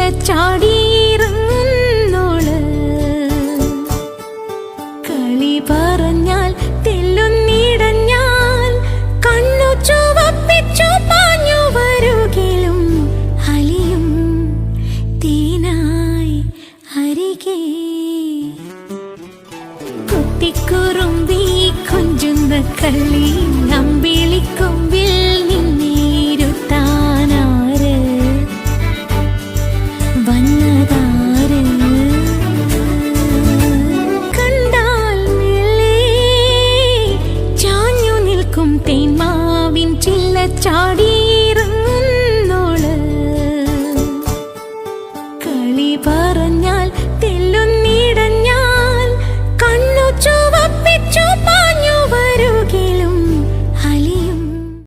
ചില്ലച്ചാടിയിറങ്ങുന്നോള്. കളി പറഞ്ഞാൽ തെല്ലുന്നിടഞ്ഞാൽ കണ്ണു ചുവപ്പിച്ചു പാഞ്ഞു വരുകിലും അലിയും തേനായി അരികെ. കുത്തിക്കുറുമ്പി കൊഞ്ചുന്ന കളി അമ്പിളിക്കൊമ്പിൽ നിന്നിരുത്താനാര് വന്നതാര്. കണ്ടാൽ മെല്ലെ ചാഞ്ഞു നിൽക്കും തേന്മാവിൻ ചില്ലച്ചാടി